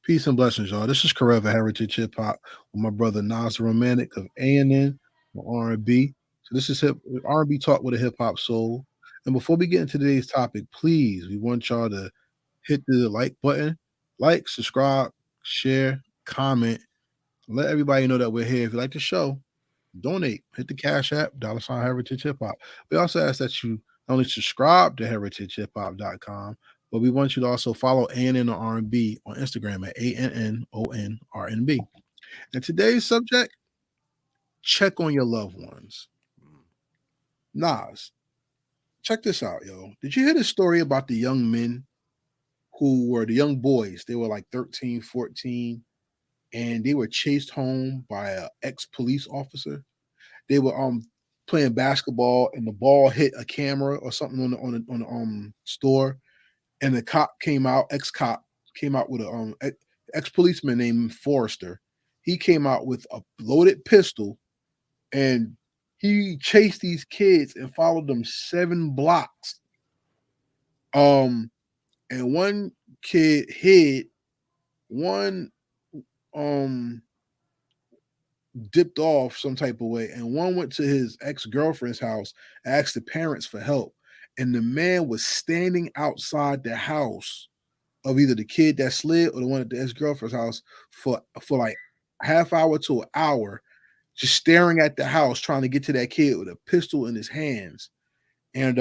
Peace and blessings, y'all. This is Karev of Heritage Hip Hop with my brother Nas the Romantic of A&N R&B. So this is hip R&B talk with a hip hop soul. And before we get into today's topic, please, we want y'all to hit the like button, like, subscribe, share, comment, let everybody know that we're here. If you like the show, donate. Hit the Cash App, $ Heritage Hip Hop. We also ask that you not only subscribe to heritagehiphop.com, but we want you to also follow ANN R&B on Instagram at ANNONRNB. And today's subject, check on your loved ones. Nas, check this out, yo. Did you hear the story about the young men who were the young boys? They were like 13, 14, and they were chased home by an ex-police officer. They were playing basketball and the ball hit a camera or something on the store, and the cop came out, ex-cop came out with a ex-policeman named Forrester. He came out with a loaded pistol and he chased these kids and followed them 7 blocks. And one kid hid, one um dipped off some type of way, and one went to his ex-girlfriend's house, asked the parents for help, and the man was standing outside the house of either the kid that slid or the one at the ex-girlfriend's house for like half hour to an hour, just staring at the house, trying to get to that kid with a pistol in his hands. And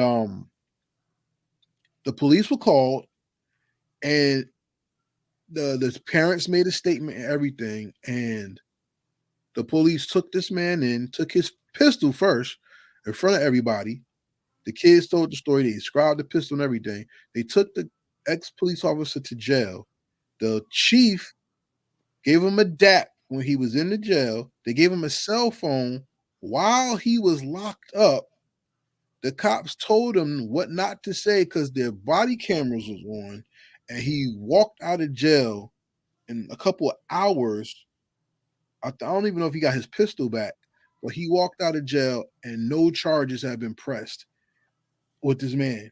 the police were called, and the parents made a statement and everything, and the police took this man in, took his pistol first in front of everybody. The kids told the story. They described the pistol and everything. They took the ex-police officer to jail. The chief gave him a DAP when he was in the jail. They gave him a cell phone while he was locked up. The cops told him what not to say because their body cameras was on, and he walked out of jail in a couple of hours. I don't even know if he got his pistol back, but he walked out of jail and no charges have been pressed with this man.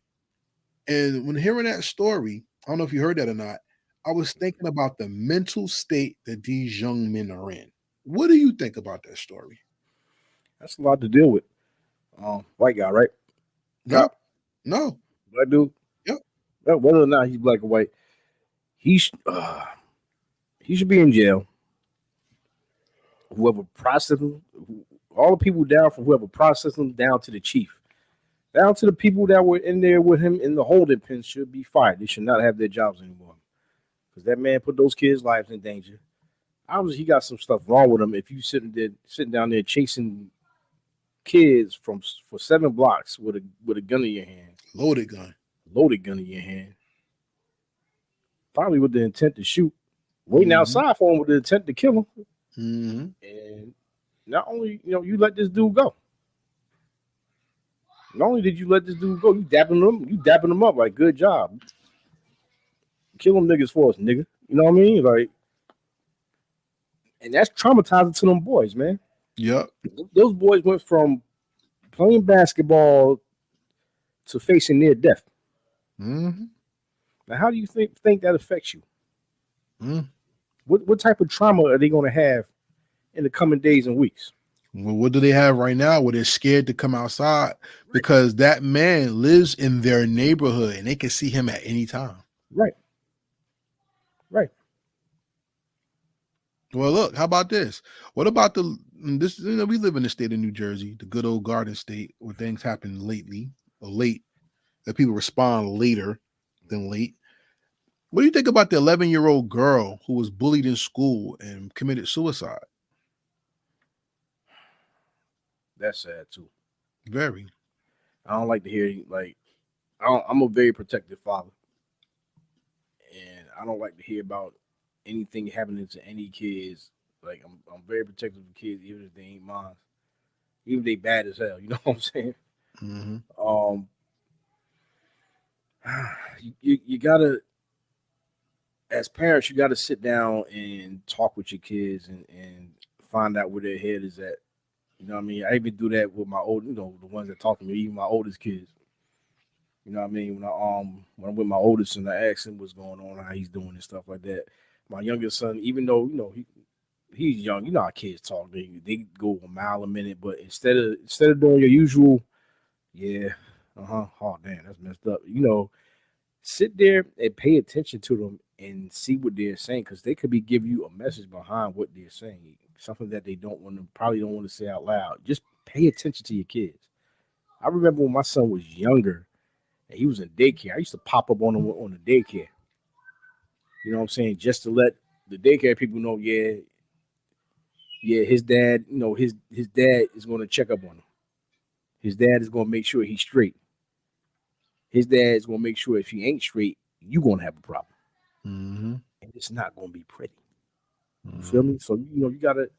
And when hearing that story, I don't know if you heard that or not, I was thinking about the mental state that these young men are in. What do you think about that story? That's a lot to deal with. White guy, right? No, Cop, no, black dude. yep. Whether or not he's black or white, he sh- uh, he should be in jail. Whoever processed him, all the people down from whoever processed him down to the chief, down to the people that were in there with him in the holding pen should be fired. They should not have their jobs anymore because that man put those kids' lives in danger. Obviously, he got some stuff wrong with him. If you sitting down there chasing kids for 7 blocks with a gun in your hand, Loaded gun. loaded gun in your hand, probably with the intent to shoot, waiting Mm-hmm. outside for him with the intent to kill him. Mm-hmm. And not only you let this dude go. Not only did you let this dude go, you dapping him up like good job. Kill them niggas for us, nigga. You know what I mean? Like, and that's traumatizing to them boys, man. Yep. Those boys went from playing basketball to facing near death. Mm-hmm. Now, how do you think that affects you? Mm. What type of trauma are they going to have in the coming days and weeks? Well, what do they have right now where they're scared to come outside Right, because that man lives in their neighborhood and they can see him at any time? right, right. Well, look, how about this? What about this? We live in the state of New Jersey, the good old Garden State, where things happen lately or late, that people respond later than late. What do you think about the 11-year-old girl who was bullied in school and committed suicide? That's sad too. Very. I don't like to hear like I'm a very protective father, and I don't like to hear about anything happening to any kids. Like I'm very protective of kids, even if they ain't mine, even if they bad as hell. You know what I'm saying? Mm-hmm. Um, you gotta, as parents, you gotta sit down and talk with your kids and find out where their head is at. You know what I mean? I even do that with my old, the ones that talk to me, even my oldest kids. You know what I mean? When I'm with my oldest and I ask him what's going on, how he's doing and stuff like that. My youngest son, even though he's young, you know how kids talk. They go a mile a minute, but instead of doing your usual, yeah, oh damn, that's messed up. Sit there and pay attention to them and see what they're saying because they could be giving you a message behind what they're saying, something that they probably don't want to say out loud. Just pay attention to your kids. I remember when my son was younger and he was in daycare. I used to pop up on him on the daycare. You know what I'm saying? Just to let the daycare people know, yeah, his dad, his dad is going to check up on him. His dad is going to make sure he's straight. His dad is going to make sure if he ain't straight, you going to have a problem. Mm-hmm. And it's not going to be pretty. You feel Mm-hmm. me? So, you got to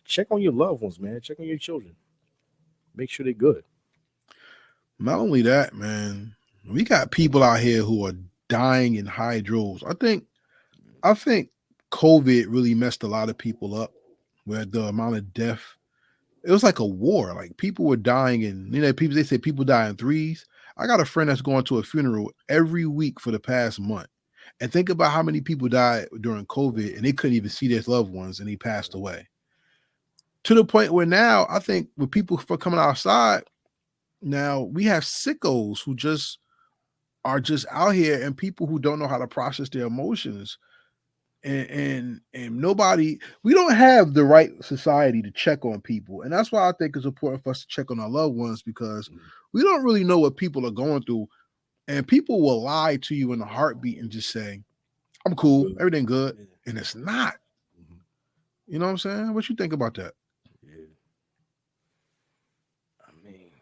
check on your loved ones, man. Check on your children. Make sure they're good. Not only that, man, we got people out here who are dying in high droves. I think COVID really messed a lot of people up with the amount of death. It was like a war. Like people were dying, and people they say people die in threes. I got a friend that's going to a funeral every week for the past month. And think about how many people died during COVID and they couldn't even see their loved ones and he passed away. To the point where now I think with people for coming outside, now we have sickos who just are just out here and people who don't know how to process their emotions. And nobody, we don't have the right society to check on people. And that's why I think it's important for us to check on our loved ones because we don't really know what people are going through. And people will lie to you in a heartbeat and just say, I'm cool, Good. everything good. Yeah. And it's not. Mhm. You know what I'm saying? What you think about that? Yeah. I mean,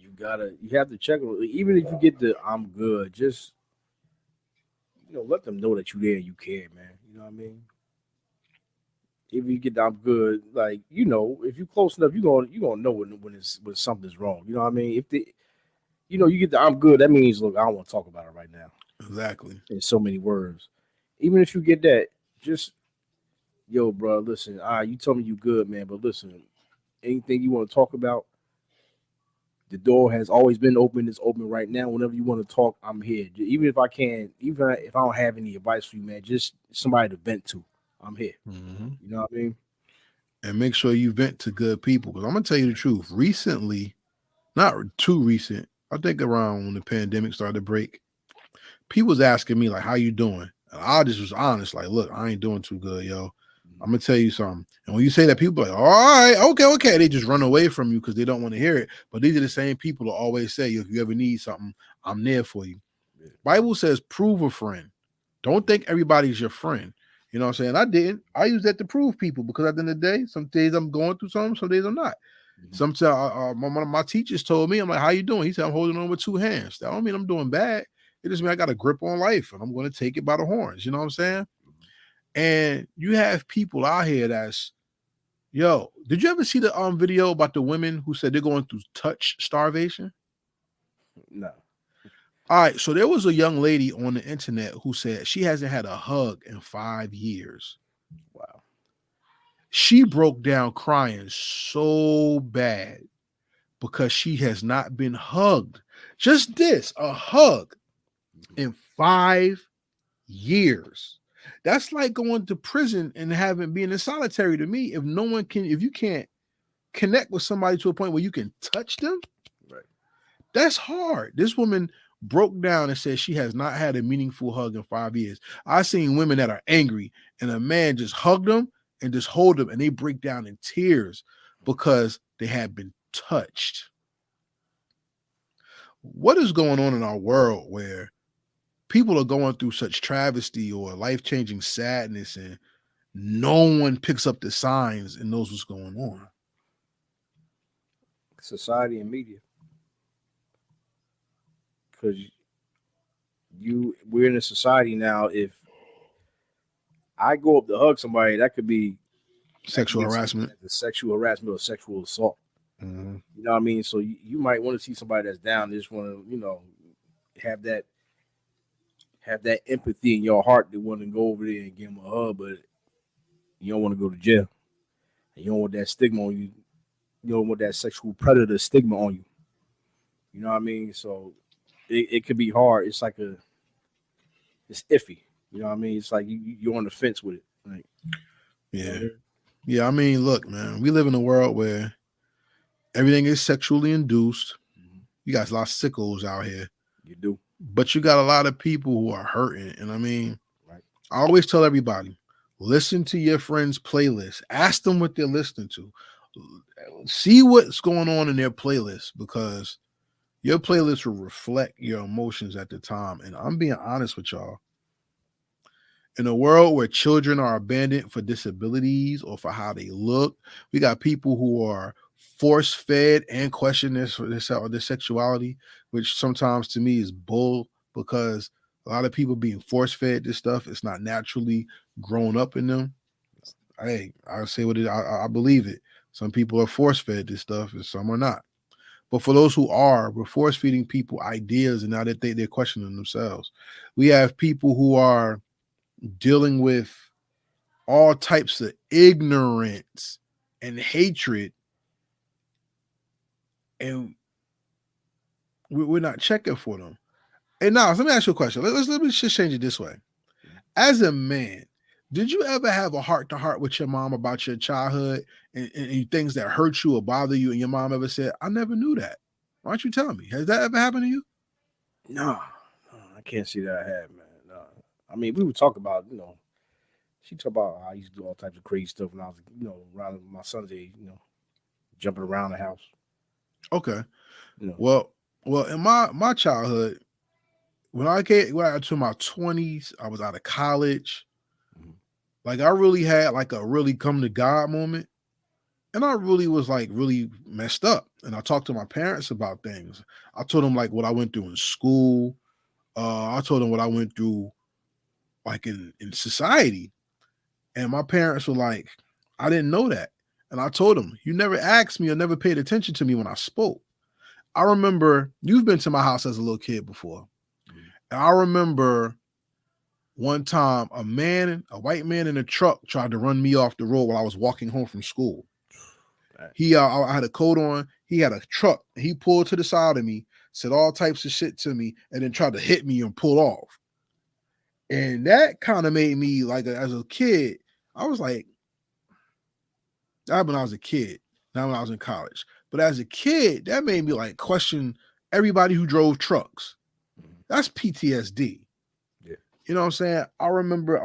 you have to check on even if you get the I'm good, just let them know that you there and you care, man. You know what I mean? If you get the I'm good, like if you close enough, you gonna know when something's wrong. You know what I mean? If you get the I'm good, that means look, I don't want to talk about it right now. Exactly. In so many words. Even if you get that, just yo, bro, listen, you told me you good, man, but listen, anything you want to talk about, the door has always been open. It's open right now. Whenever you want to talk, I'm here. Even if I can't, even if I don't have any advice for you, man, just somebody to vent to. I'm here. Mm-hmm. You know what I mean? And make sure you vent to good people. Because I'm going to tell you the truth. Recently, not too recent, I think around when the pandemic started to break, people was asking me, like, how you doing? And I just was honest, like, look, I ain't doing too good, yo. I'm gonna tell you something. And when you say that, people are like, all right, okay. They just run away from you because they don't want to hear it. But these are the same people who always say, if you ever need something, I'm there for you. Yeah. Bible says, prove a friend. Don't think everybody's your friend. You know what I'm saying? I didn't. I use that to prove people because at the end of the day, some days I'm going through something, some days I'm not. Mhm. Sometimes one of my teachers told me, I'm like, how you doing? He said, I'm holding on with two hands. That don't mean I'm doing bad. It just means I got a grip on life and I'm going to take it by the horns. You know what I'm saying? And you have people out here that's, yo, did you ever see the video about the women who said they're going through touch starvation? No. All right, so there was a young lady on the internet who said she hasn't had a hug in 5 years. Wow. She broke down crying so bad because she has not been hugged. Just this, a hug in 5 years. That's like going to prison and having being in solitary to me. If you can't connect with somebody to a point where you can touch them, Right. that's hard. This woman broke down and said she has not had a meaningful hug in 5 years. I've seen women that are angry and a man just hug them and just hold them and they break down in tears because they have been touched. What is going on in our world where people are going through such travesty or life-changing sadness and no one picks up the signs and knows what's going on? Society and media, because we're in a society now. If I go up to hug somebody, that could Sexual get seen harassment. as a sexual harassment or sexual assault. Mm-hmm. You know what I mean? So you might want to see somebody that's down. Just want to have that empathy in your heart to want to go over there and give them a hug, but you don't want to go to jail. And you don't want that stigma on you. You don't want that sexual predator stigma on you. You know what I mean? So it could be hard. It's iffy. You know what I mean? It's like you're on the fence with it. Like, Yeah. Yeah, I mean, look, man, we live in a world where everything is sexually induced. You got a lot of sickos out here. You do. But you got a lot of people who are hurting. And I mean, Right. I always tell everybody, listen to your friends' playlist. Ask them what they're listening to. See what's going on in their playlist, because your playlist will reflect your emotions at the time. And I'm being honest with y'all. In a world where children are abandoned for disabilities or for how they look, we got people who are force fed and question their sexuality, which sometimes to me is bull, because a lot of people being force fed this stuff, it's not naturally grown up in them. Hey, I say what I believe it. Some people are force fed this stuff and some are not. But for those who are, we're force feeding people ideas, and now that they're questioning themselves. We have people who are dealing with all types of ignorance and hatred, and we're not checking for them. And now, let me ask you a question. Let me just change it this way. As a man, did you ever have a heart-to-heart with your mom about your childhood and things that hurt you or bother you, and your mom ever said, I never knew that? Why don't you tell me? Has that ever happened to you? No, I can't see that I have, man. No. I mean, we would talk about, she talked about how I used to do all types of crazy stuff when I was, around my son's age, jumping around the house. Okay. Well, in my childhood, when I got to my 20s, I was out of college. Mm-hmm. Like, I really had like a really come to God moment. And I really was like really messed up. And I talked to my parents about things. I told them like what I went through in school. I told them what I went through like in society. And my parents were like, I didn't know that. And I told them, you never asked me or never paid attention to me when I spoke. I remember you've been to my house as a little kid before. And I remember one time a white man in a truck tried to run me off the road while I was walking home from school. I had a coat on. He had a truck. He pulled to the side of me, said all types of shit to me, and then tried to hit me and pull off. And that kind of made me like, as a kid, I was like, that when I was a kid, not when I was in college. But as a kid, that made me like question everybody who drove trucks. That's PTSD. Yeah. You know what I'm saying? I remember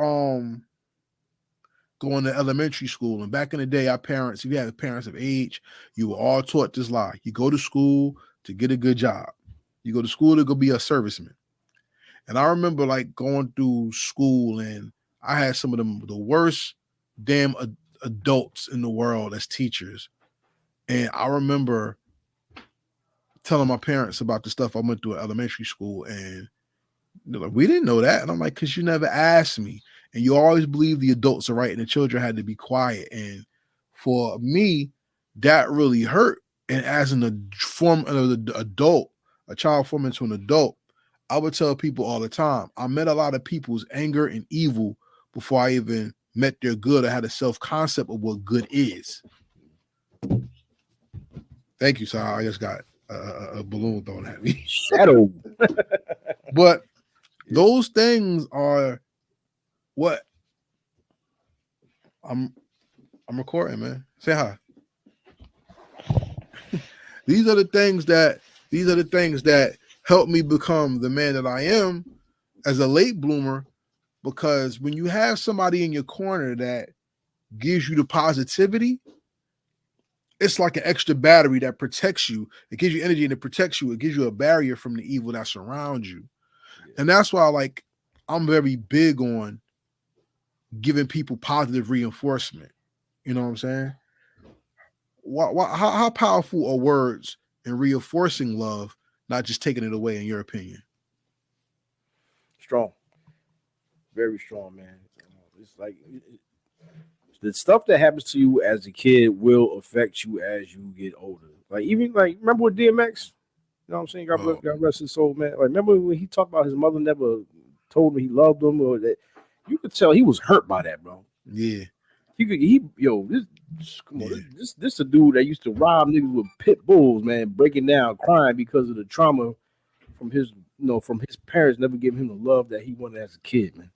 going to elementary school, and back in the day, our parents, if you had parents of age, you were all taught this lie. You go to school to get a good job. You go to school to go be a serviceman. And I remember like going through school, and I had some of the worst damn adults in the world as teachers. And I remember telling my parents about the stuff I went through at elementary school, and they're like, we didn't know that. And I'm like, because you never asked me. And you always believe the adults are right and the children had to be quiet. And for me, that really hurt. And as an adult, a child forming into an adult, I would tell people all the time, I met a lot of people's anger and evil before I even met their good. I had a self-concept of what good is. Thank you, Sal. I just got a balloon thrown at me. Shadow. But those things are what I'm recording, man. Say hi. These are the things that help me become the man that I am as a late bloomer, because when you have somebody in your corner that gives you the positivity, it's like an extra battery that protects you. It gives you energy and it protects you. It gives you a barrier from the evil that surrounds you. Yeah. And that's why I'm very big on giving people positive reinforcement. You know what I'm saying? How powerful are words in reinforcing love, not just taking it away, in your opinion? Strong. Very strong, man. It's like the stuff that happens to you as a kid will affect you as you get older. Like, even like, remember with DMX? You know what I'm saying? God bless his soul, man. Like, remember when he talked about his mother never told him he loved him, or that you could tell he was hurt by that, bro. Yeah. This a dude that used to rob niggas with pit bulls, man, breaking down, crying because of the trauma from his parents never giving him the love that he wanted as a kid, man.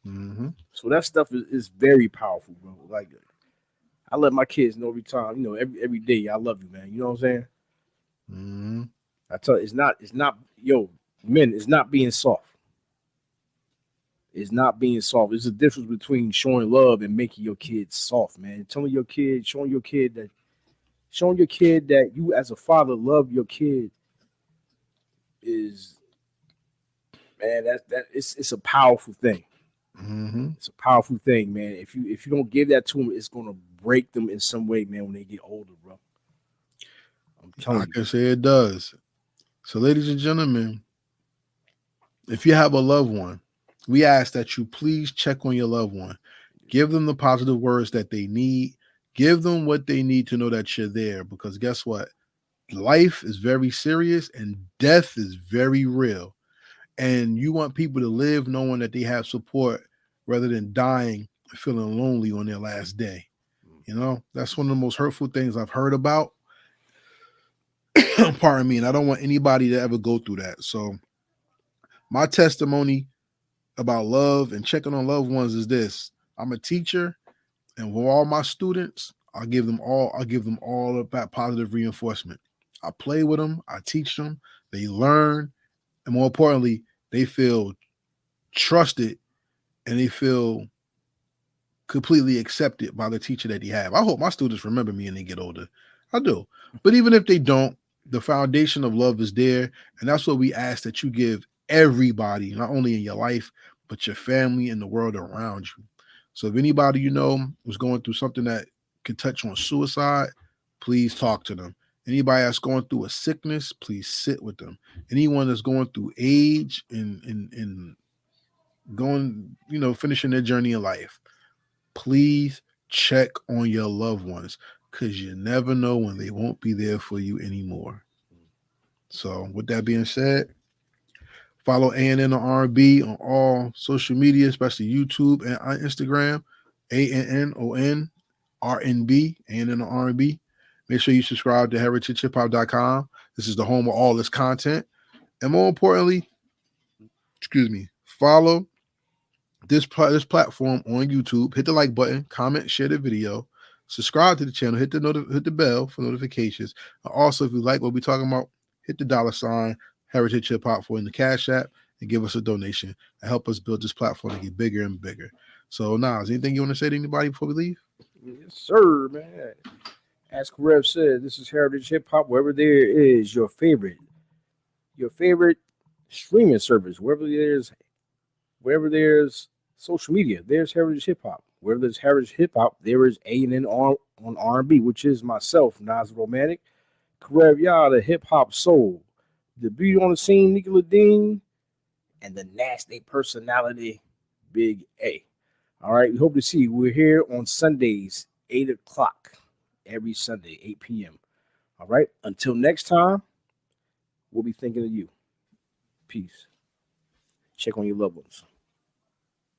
Mm-hmm. So that stuff is very powerful, bro. Like I let my kids know every time, every day, I love you, man. You know what I'm saying? Mm-hmm. I tell you, men, it's not being soft. It's not being soft. There's a difference between showing love and making your kids soft, man. Showing your kid that you as a father love your kid is, man, it's a powerful thing. Mm-hmm. It's a powerful thing, man. If you don't give that to them, it's gonna break them in some way, man, when they get older, bro. I'm I telling you. can say it does. So, ladies and gentlemen, if you have a loved one, we ask that you please check on your loved one. Give them the positive words that they need. Give them what they need to know that you're there. Because guess what? Life is very serious and death is very real. And you want people to live knowing that they have support rather than dying feeling lonely on their last day. That's one of the most hurtful things I've heard about. Pardon me. And I don't want anybody to ever go through that. So, my testimony about love and checking on loved ones is this. I'm a teacher, and with all my students, I'll give them all of that positive reinforcement. I play with them, I teach them, they learn, and more importantly, they feel trusted and they feel completely accepted by the teacher that they have. I hope my students remember me and they get older. I do. But even if they don't, the foundation of love is there. And that's what we ask that you give everybody, not only in your life, but your family and the world around you. So if anybody you know was going through something that could touch on suicide, please talk to them. Anybody that's going through a sickness, please sit with them. Anyone that's going through age and going, finishing their journey in life, please check on your loved ones because you never know when they won't be there for you anymore. So, with that being said, follow ANN on R&B on all social media, especially YouTube and Instagram. ANNON RNB, on R&B. Make sure you subscribe to heritagehiphop.com. This is the home of all this content. And more importantly, follow this platform on YouTube. Hit the like button, comment, share the video, subscribe to the channel, hit the bell for notifications. Also, if you like what we're talking about, hit the $ Heritage Hip Hop in the Cash App and give us a donation and help us build this platform to get bigger and bigger. So, Nas, anything you want to say to anybody before we leave? Yes, sir, man. As Karev said, this is Heritage Hip Hop. Wherever there is your favorite streaming service, wherever there's social media, there's Heritage Hip Hop. Wherever there's Heritage Hip Hop, there is A&N on R&B, which is myself, Nas Romantic, Karev Yah, the hip hop soul, the beauty on the scene, Nika LaDean, and the nasty personality, Big A. All right, we hope to see you. We're here on Sundays, 8 o'clock, every Sunday, 8 p.m. All right, until next time, we'll be thinking of you. Peace. Check on your loved ones.